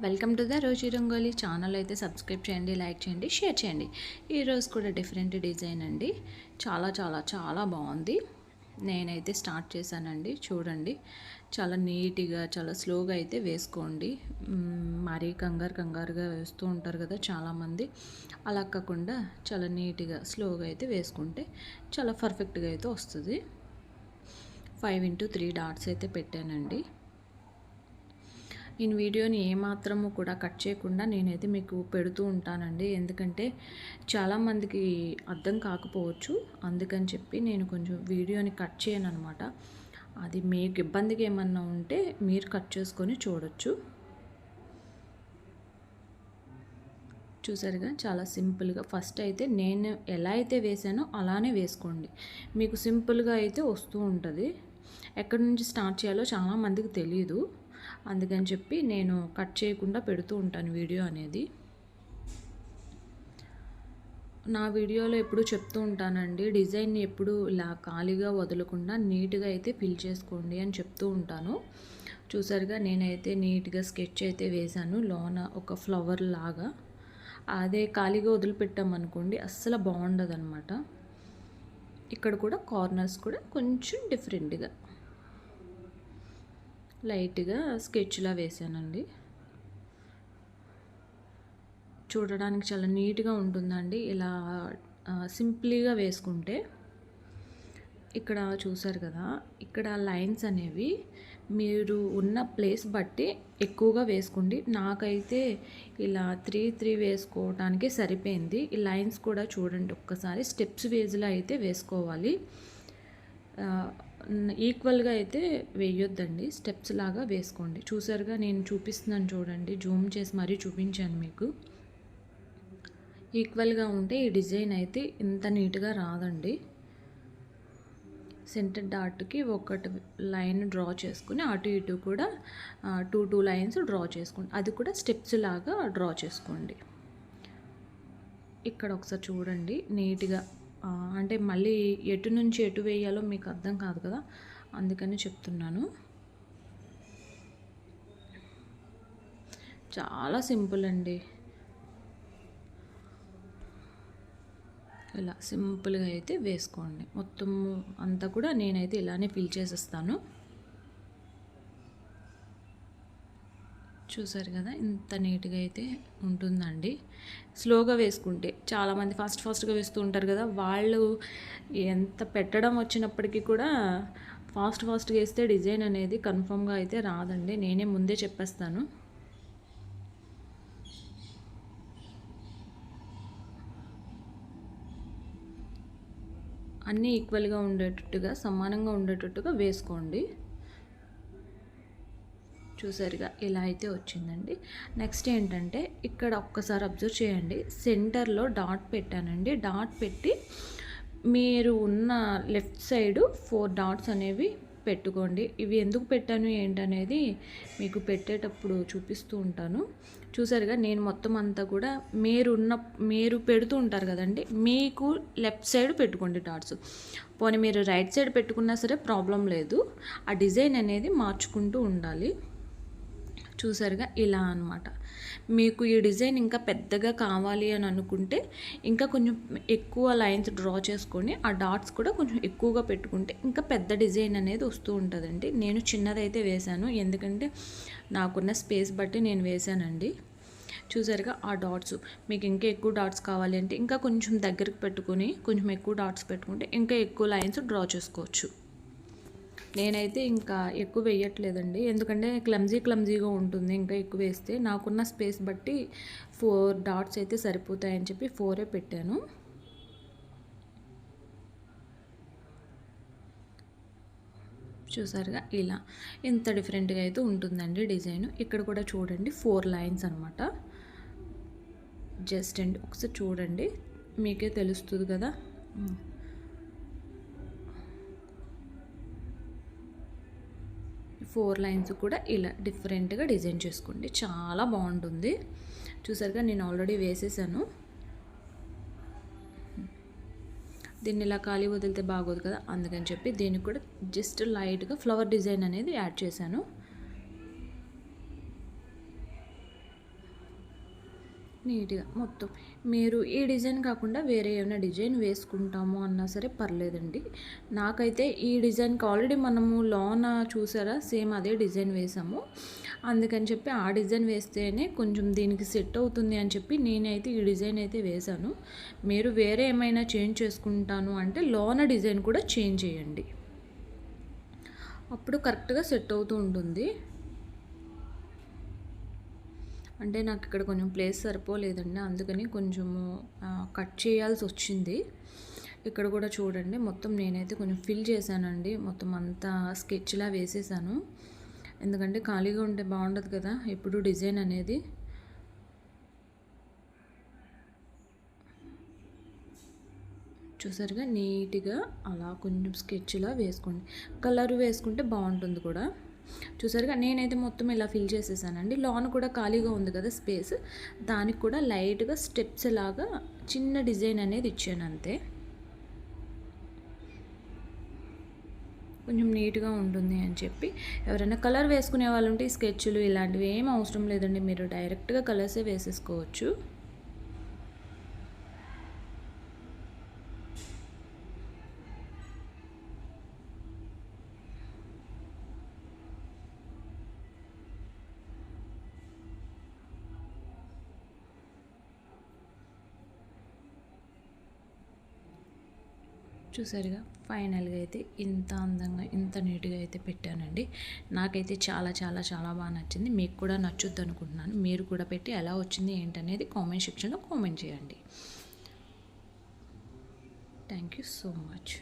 Welcome to the rosy Rangoli channel. అయితే subscribe చేయండి, like చేయండి, షేర్ చేయండి. ఈరోజు కూడా డిఫరెంట్ డిజైన్ అండి. చాలా చాలా చాలా బాగుంది. నేనైతే స్టార్ట్ చేశానండి. చూడండి, చాలా నీట్గా చాలా స్లోగా అయితే వేసుకోండి. మరీ కంగారుగా వేస్తూ ఉంటారు కదా చాలామంది. అలా కాకుండా చాలా నీట్గా స్లోగా అయితే వేసుకుంటే చాలా పర్ఫెక్ట్గా అయితే వస్తుంది. 5x3 డాట్స్ అయితే పెట్టానండి. నేను వీడియోని ఏమాత్రము కూడా కట్ చేయకుండా నేనైతే మీకు పెడుతూ ఉంటానండి. ఎందుకంటే చాలామందికి అర్థం కాకపోవచ్చు. అందుకని చెప్పి నేను కొంచెం వీడియోని కట్ చేయను అనమాట. అది మీకు ఇబ్బందిగా ఏమన్నా ఉంటే మీరు కట్ చేసుకొని చూడొచ్చు. చూసారుగా, చాలా సింపుల్గా ఫస్ట్ అయితే నేను ఎలా అయితే వేసానో అలానే వేసుకోండి. మీకు సింపుల్గా అయితే వస్తూ ఉంటుంది. ఎక్కడి నుంచి స్టార్ట్ చేయాలో చాలామందికి తెలియదు. అందుకని చెప్పి నేను కట్ చేయకుండా పెడుతూ ఉంటాను వీడియో అనేది. నా వీడియోలో ఎప్పుడు చెప్తూ ఉంటానండి, డిజైన్ని ఎప్పుడు ఇలా ఖాళీగా వదలకుండా నీట్గా అయితే ఫిల్ చేసుకోండి అని చెప్తూ ఉంటాను. చూసారుగా, నేనైతే నీట్గా స్కెచ్ అయితే వేశాను. లోన ఒక ఫ్లవర్ లాగా. అదే ఖాళీగా వదిలిపెట్టామనుకోండి అస్సలు బాగుండదు అనమాట. ఇక్కడ కూడా కార్నర్స్ కూడా కొంచెం డిఫరెంట్గా లైట్గా స్కెచ్లా వేసానండి. చూడడానికి చాలా నీట్గా ఉంటుందండి ఇలా సింప్లీగా వేసుకుంటే. ఇక్కడ చూసారు కదా, ఇక్కడ లైన్స్ అనేవి మీరు ఉన్న ప్లేస్ బట్టి ఎక్కువగా వేసుకోండి. నాకైతే ఇలా 3 వేసుకోవడానికి సరిపోయింది. ఈ లైన్స్ కూడా చూడండి ఒక్కసారి, స్టెప్స్ వేజ్లో అయితే వేసుకోవాలి. ఈక్వల్గా అయితే వేయొద్దండి, స్టెప్స్ లాగా వేసుకోండి. చూసారుగా, నేను చూపిస్తున్నాను చూడండి, జూమ్ చేసి మరీ చూపించాను మీకు. ఈక్వల్గా ఉంటే ఈ డిజైన్ అయితే ఇంత నీట్గా రాదండి. సెంటర్ డాట్కి ఒకటి లైన్ డ్రా చేసుకుని అటు ఇటు కూడా 2 లైన్స్ డ్రా చేసుకోండి. అది కూడా స్టెప్స్ లాగా డ్రా చేసుకోండి. ఇక్కడ ఒకసారి చూడండి నీట్గా, అంటే మళ్ళీ ఎటు నుంచి ఎటు వేయాలో మీకు అర్థం కాదు కదా, అందుకని చెప్తున్నాను. చాలా సింపుల్ అండి. ఇలా సింపుల్గా అయితే వేసుకోండి. మొత్తం అంతా కూడా నేనైతే ఇలానే ఫిల్ చేసేస్తాను. చూసారు కదా, ఇంత నీట్గా అయితే ఉంటుందండి. స్లోగా వేసుకుంటే చాలామంది ఫాస్ట్గా వేస్తూ ఉంటారు కదా, వాళ్ళు ఎంత పెట్టడం వచ్చినప్పటికీ కూడా ఫాస్ట్గా వేస్తే డిజైన్ అనేది కన్ఫామ్గా అయితే రాదండి. నేనే ముందే చెప్పేస్తాను. అన్నీ ఈక్వల్గా ఉండేటట్టుగా, సమానంగా ఉండేటట్టుగా వేసుకోండి. చూసారుగా, ఇలా అయితే వచ్చిందండి. నెక్స్ట్ ఏంటంటే ఇక్కడ ఒక్కసారి అబ్జర్వ్ చేయండి, సెంటర్లో డాట్ పెట్టానండి. డాట్ పెట్టి మీరు ఉన్న లెఫ్ట్ సైడు 4 డాట్స్ అనేవి పెట్టుకోండి. ఇవి ఎందుకు పెట్టాను ఏంటనేది మీకు పెట్టేటప్పుడు చూపిస్తూ ఉంటాను. చూసారుగా, నేను మొత్తం అంతా కూడా మీరు పెడుతూ ఉంటారు కదండి, మీకు లెఫ్ట్ సైడ్ పెట్టుకోండి డాట్స్. పోనీ మీరు రైట్ సైడ్ పెట్టుకున్నా సరే ప్రాబ్లం లేదు. ఆ డిజైన్ అనేది మార్చుకుంటూ ఉండాలి. చూసారుగా, ఇలా అనమాట. మీకు ఈ డిజైన్ ఇంకా పెద్దగా కావాలి అని అనుకుంటే ఇంకా కొంచెం ఎక్కువ లైన్స్ డ్రా చేసుకొని ఆ డాట్స్ కూడా కొంచెం ఎక్కువగా పెట్టుకుంటే ఇంకా పెద్ద డిజైన్ అనేది వస్తూ ఉంటుందండి. నేను చిన్నదైతే వేశాను, ఎందుకంటే నాకున్న స్పేస్ బట్టి నేను వేశానండి. చూసారుగా, ఆ డాట్స్ మీకు ఇంకా ఎక్కువ డాట్స్ కావాలి అంటే ఇంకా కొంచెం దగ్గరికి పెట్టుకొని కొంచెం ఎక్కువ డాట్స్ పెట్టుకుంటే ఇంకా ఎక్కువ లైన్స్ డ్రా చేసుకోవచ్చు. నేనైతే ఇంకా ఎక్కువ వేయట్లేదండి, ఎందుకంటే క్లమ్జీగా ఉంటుంది. ఇంకా ఎక్కువ వేస్తే నాకున్న స్పేస్ బట్టి 4 డాట్స్ అయితే సరిపోతాయని చెప్పి 4 పెట్టాను. చూసారుగా, ఇలా ఇంత డిఫరెంట్గా అయితే ఉంటుందండి డిజైన్. ఇక్కడ కూడా చూడండి 4 లైన్స్ అనమాట. జస్ట్ అండి ఒకసారి చూడండి, మీకే తెలుస్తుంది కదా. 4 లైన్స్ కూడా ఇలా డిఫరెంట్గా డిజైన్ చేసుకోండి, చాలా బాగుంటుంది. చూసారుగా, నేను ఆల్రెడీ వేసేసాను. దీన్ని ఇలా ఖాళీ వదిలితే బాగోదు కదా, అందుకని చెప్పి దీనికి కూడా జస్ట్ లైట్గా ఫ్లవర్ డిజైన్ అనేది యాడ్ చేశాను. నీట్గా మొత్తం మీరు ఈ డిజైన్ కాకుండా వేరే ఏమైనా డిజైన్ వేసుకుంటాము అన్నా సరే పర్లేదండి. నాకైతే ఈ డిజైన్కి ఆల్రెడీ మనము లోన చూసారా సేమ్ అదే డిజైన్ వేసాము. అందుకని చెప్పి ఆ డిజైన్ వేస్తేనే కొంచెం దీనికి సెట్ అవుతుంది అని చెప్పి నేనైతే ఈ డిజైన్ అయితే వేశాను. మీరు వేరే ఏమైనా చేంజ్ చేసుకుంటాను అంటే లోన డిజైన్ కూడా చేంజ్ చేయండి, అప్పుడు కరెక్ట్గా సెట్ అవుతూ ఉంటుంది. అంటే నాకు ఇక్కడ కొంచెం ప్లేస్ సరిపోలేదండి, అందుకని కొంచెము కట్ చేయాల్సి వచ్చింది. ఇక్కడ కూడా చూడండి మొత్తం నేనైతే కొంచెం ఫిల్ చేశానండి, మొత్తం అంతా స్కెచ్లా వేసేసాను. ఎందుకంటే ఖాళీగా ఉంటే బాగుండదు కదా ఎప్పుడు డిజైన్ అనేది. చూసారుగా నీట్గా అలా కొంచెం స్కెచ్లా వేసుకోండి. కలర్ వేసుకుంటే బాగుంటుంది కూడా. చూసారుగా నేనైతే మొత్తం ఇలా ఫిల్ చేసేసానండి. లాన్ కూడా ఖాళీగా ఉంది కదా స్పేస్, దానికి కూడా లైట్గా స్టెప్స్ లాగా చిన్న డిజైన్ అనేది ఇచ్చాను అంతే. కొంచెం నీట్గా ఉంటుంది అని చెప్పి. ఎవరైనా కలర్ వేసుకునే వాళ్ళు ఉంటే ఈ స్కెచ్లు ఇలాంటివి ఏం అవసరం లేదండి, మీరు డైరెక్ట్గా కలర్సే వేసేసుకోవచ్చు. చూసారుగా ఫైనల్గా అయితే ఇంత అందంగా ఇంత నీట్గా అయితే పెట్టానండి. నాకైతే చాలా చాలా చాలా బాగా నచ్చింది. మీకు కూడా నచ్చుద్ది అనుకుంటున్నాను. మీరు కూడా పెట్టి ఎలా వచ్చింది ఏంటనేది కామెంట్ సెక్షన్లో కామెంట్ చేయండి. Thank you so much.